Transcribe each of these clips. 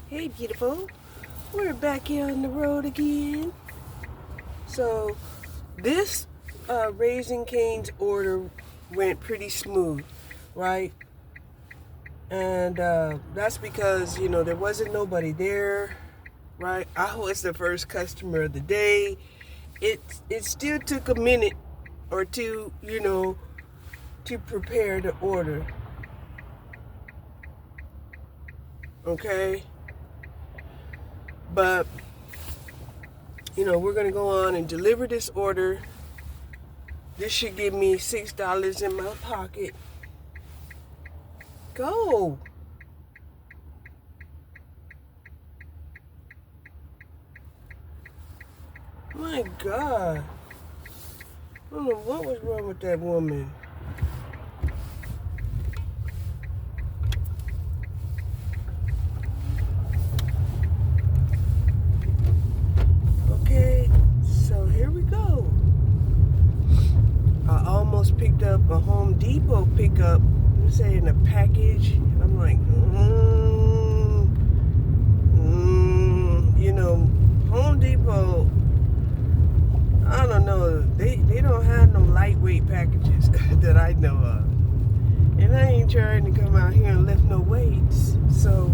Hey, beautiful. We're back here on the road again. So, this Raising Cane's order went pretty smooth, right? And that's because, there wasn't nobody there, right? I was the first customer of the day. It still took a minute or two, to prepare the order. Okay? But, we're going to go on and deliver this order. This should give me $6 in my pocket. Go. My God. I don't know what was wrong with that woman. Okay, so here we go. I almost picked up a Home Depot pickup. I'm saying a package. I'm like, Home Depot, I don't know. They don't have no lightweight packages that I know of. And I ain't trying to come out here and lift no weights. So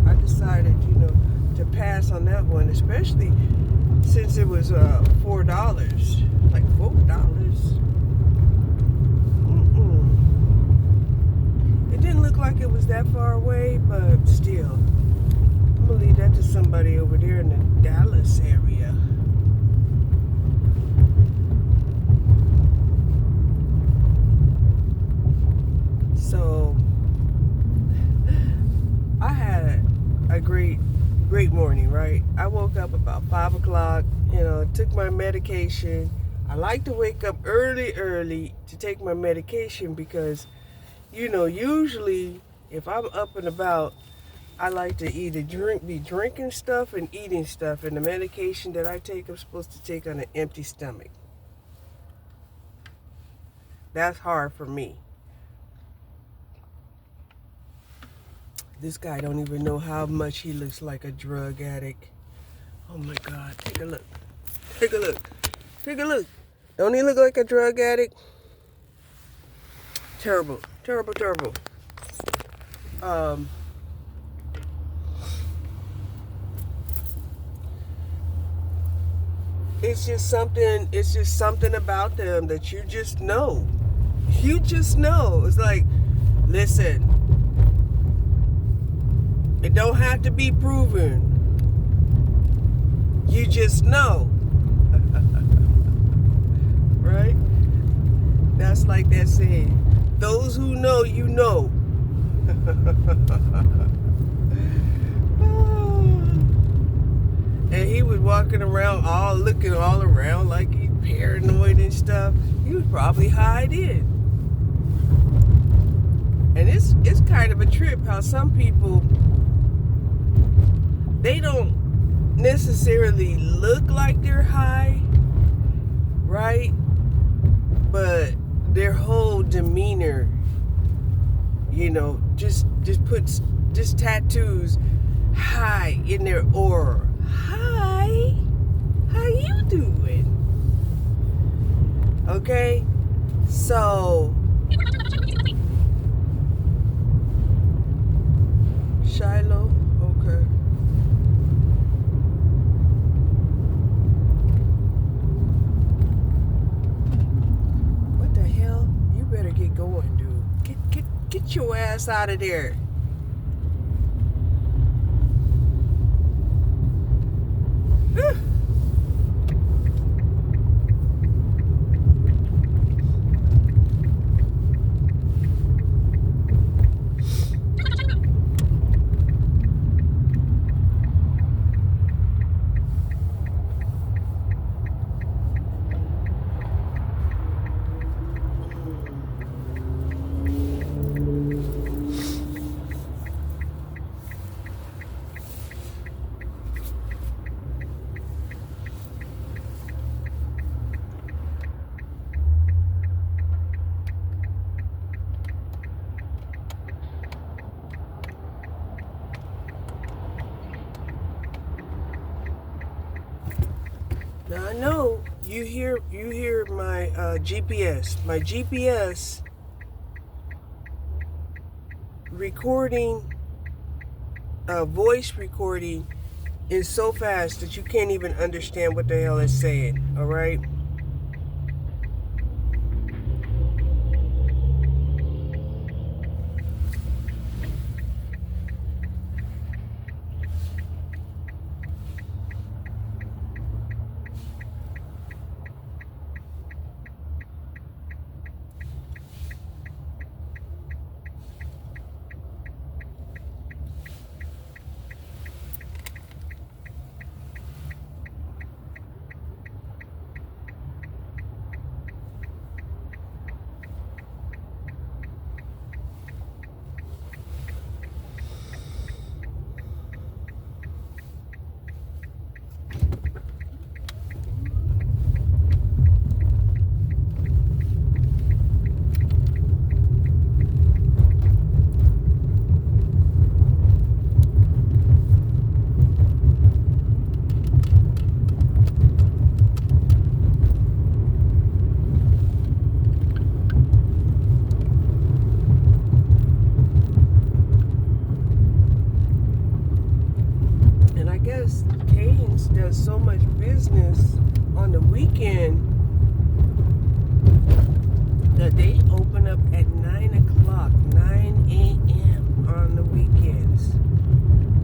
I decided, to pass on that one, especially since it was $4. Like $4. It didn't look like it was that far away, but still. I'm gonna leave that to somebody over there in the Dallas area. So I had a great morning, right? I woke up about 5 o'clock, took my medication. I like to wake up early to take my medication because, usually if I'm up and about, I like to either be drinking stuff and eating stuff. And the medication that I take, I'm supposed to take on an empty stomach. That's hard for me. This guy don't even know how much he looks like a drug addict. Oh my God, take a look. Take a look. Take a look. Don't he look like a drug addict? Terrible. Terrible, terrible. It's just something about them that you just know. You just know. It's like, listen, it don't have to be proven. You just know. Right? That's like that saying. Those who know, you know. And he was walking around looking all around like he's paranoid and stuff. He was probably high in. And it's kind of a trip how some people, they don't necessarily look like they're high, right? But their whole demeanor, just puts tattoos high in their aura. Hi, how you doing? Okay, so Shiloh, okay. What the hell? You better get going, dude. Get your ass out of there. Now I know you hear my GPS. My GPS recording, voice recording is so fast that you can't even understand what the hell it's saying. All right. And I guess Canes does so much business on the weekend that they open up at 9 o'clock, 9 a.m. on the weekends.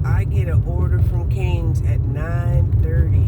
I get an order from Canes at 9:30.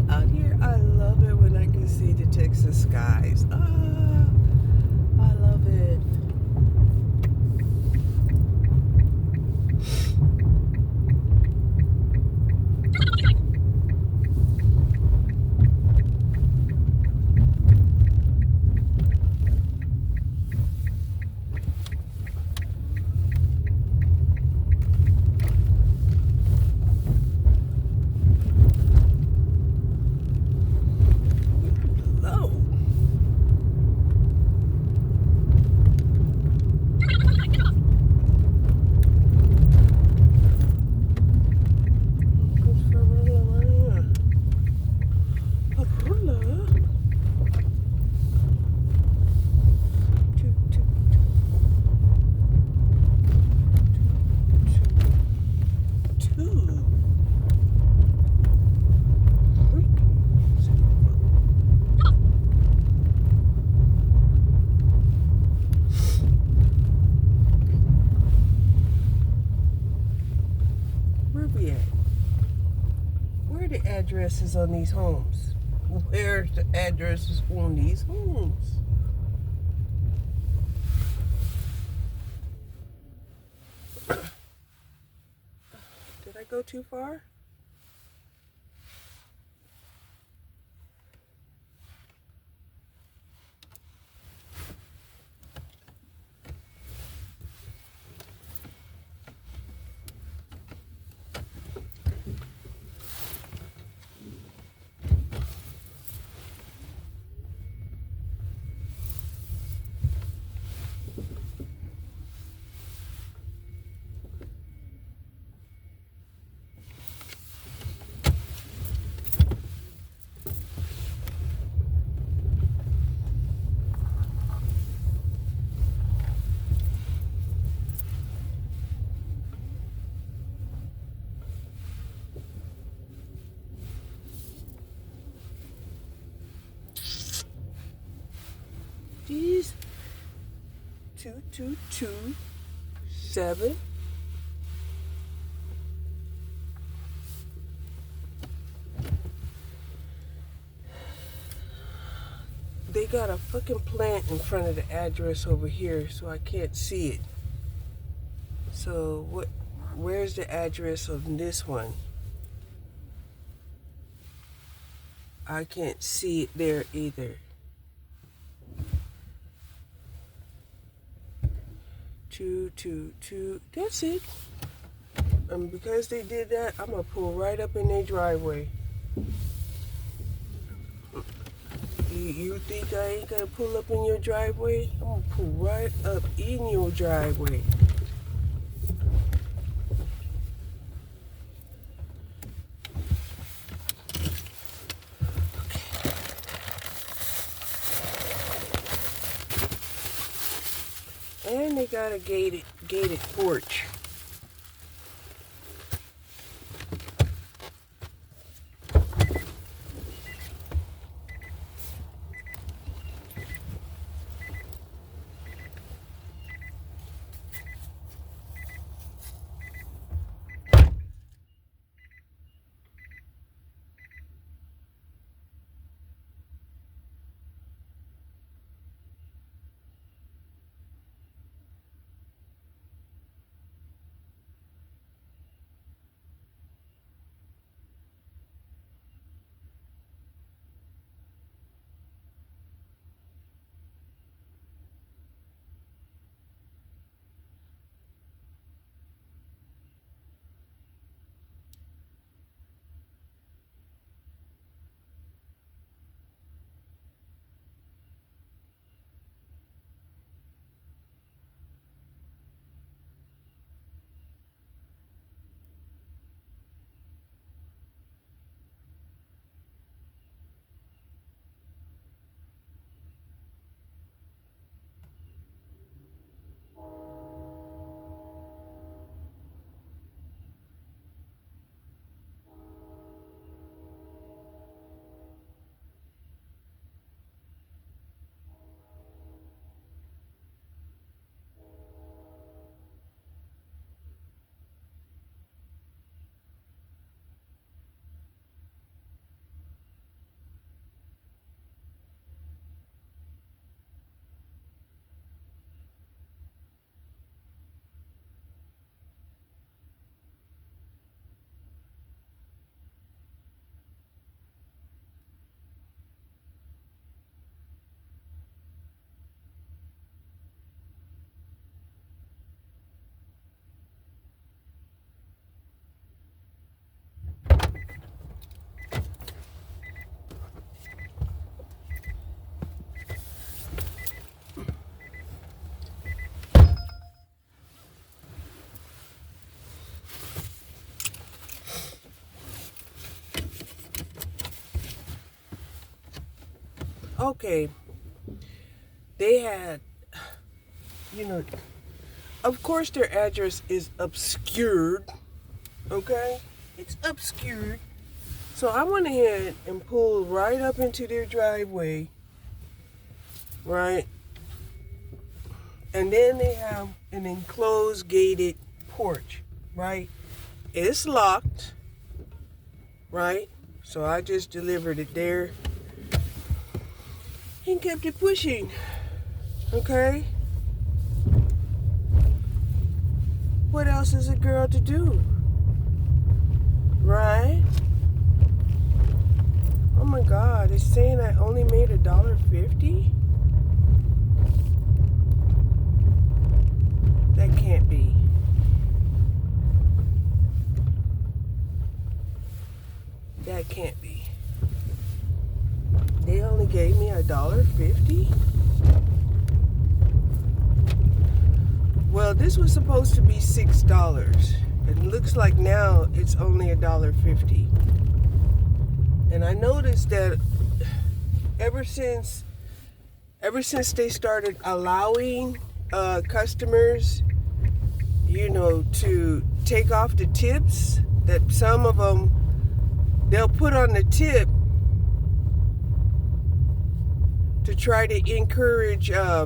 Out here, I love it when I can see the Texas skies. I love it. Where we at? Where are the addresses on these homes? Where's the addresses on these homes? Did I go too far? These 2227. They got a fucking plant in front of the address over here, so I can't see it. So where's the address of this one? I can't see it there either. 222. That's it. And because they did that, I'm gonna pull right up in their driveway. You think I ain't gonna pull up in your driveway? I'm gonna pull right up in your driveway. And they got a gated porch. Okay, they had, of course their address is obscured, okay? It's obscured. So I went ahead and pulled right up into their driveway, right? And then they have an enclosed gated porch, right? It's locked, right? So I just delivered it there. and kept it pushing. Okay? What else is a girl to do? Right? Oh my God, it's saying I only made $1.50? That can't be. That can't be. They only gave me $1.50? Well, this was supposed to be $6. It looks like now it's only $1.50. And I noticed that ever since they started allowing customers, to take off the tips, that some of them, they'll put on the tip to try to encourage, a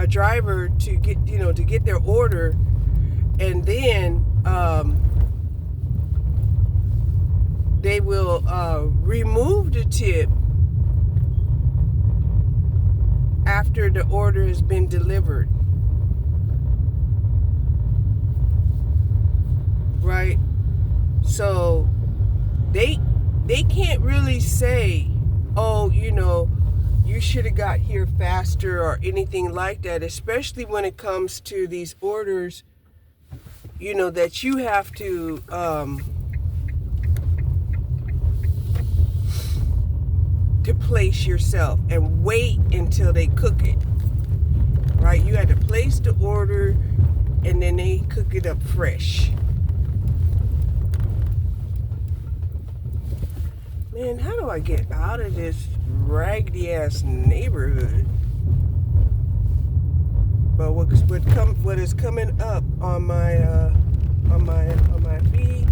driver to get their order, and then they will remove the tip after the order has been delivered. Right? So they can't really say, oh, you should have got here faster or anything like that, especially when it comes to these orders, that you have to place yourself and wait until they cook it. Right? You had to place the order and then they cook it up fresh. Man, how do I get out of this raggedy ass neighborhood? But what is coming up on my feed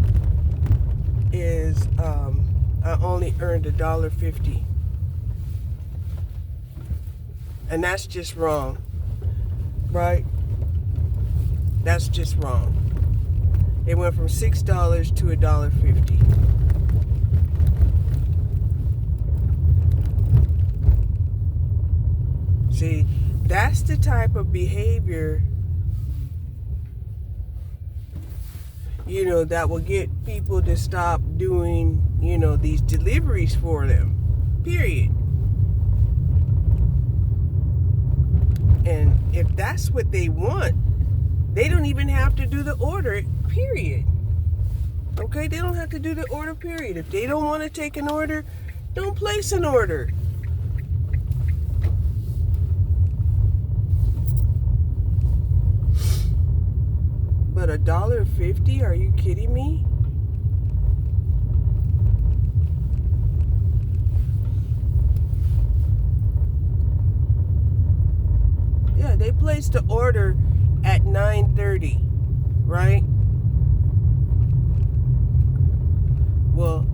is I only earned $1.50, and that's just wrong, right? That's just wrong. It went from $6 to $1.50. See, that's the type of behavior, that will get people to stop doing, these deliveries for them. Period. And if that's what they want, they don't even have to do the order, period. Okay? They don't have to do the order, period. If they don't want to take an order, don't place an order. But $1.50? Are you kidding me? Yeah, they placed the order at 9:30, right? Well,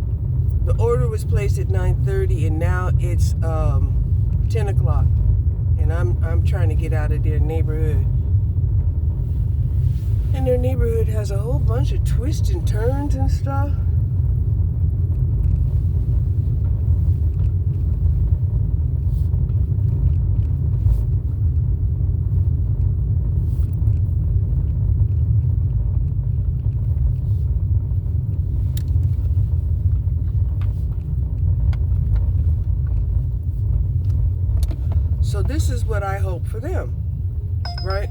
the order was placed at 9:30, and now it's 10 o'clock, and I'm trying to get out of their neighborhood. And their neighborhood has a whole bunch of twists and turns and stuff. So this is what I hope for them, right?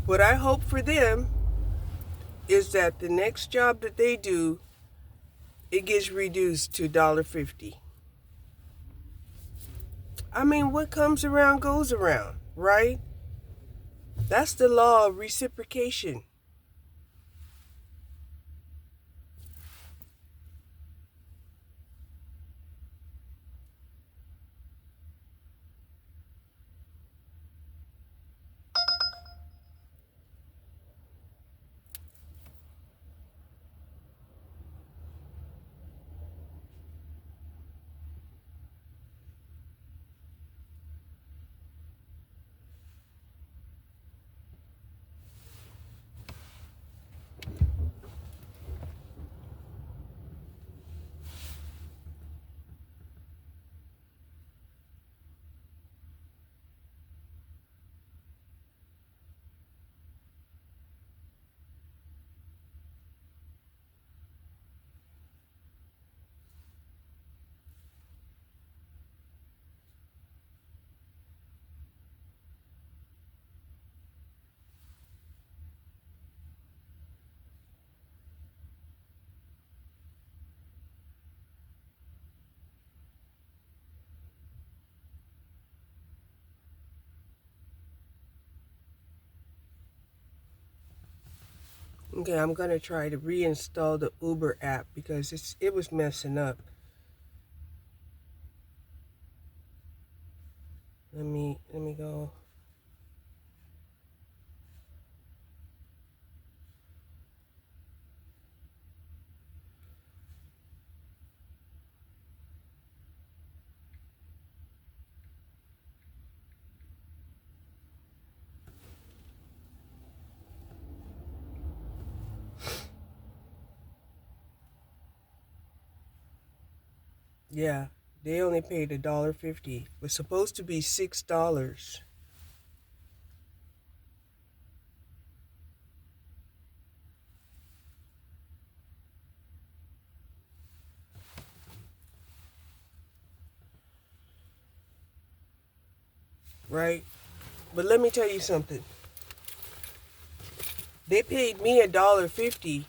What I hope for them is that the next job that they do, it gets reduced to $1.50. I mean, what comes around goes around, right? That's the law of reciprocation. Okay, I'm gonna try to reinstall the Uber app because it was messing up. Let me go. Yeah, they only paid $1.50. It was supposed to be $6. Right? But let me tell you something. They paid me $1.50,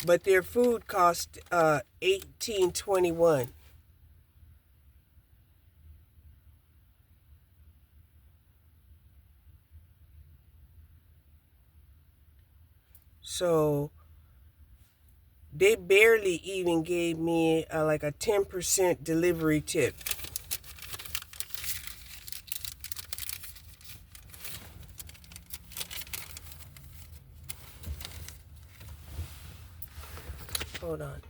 but their food cost $18.21. So they barely even gave me like a 10% delivery tip. Hold on.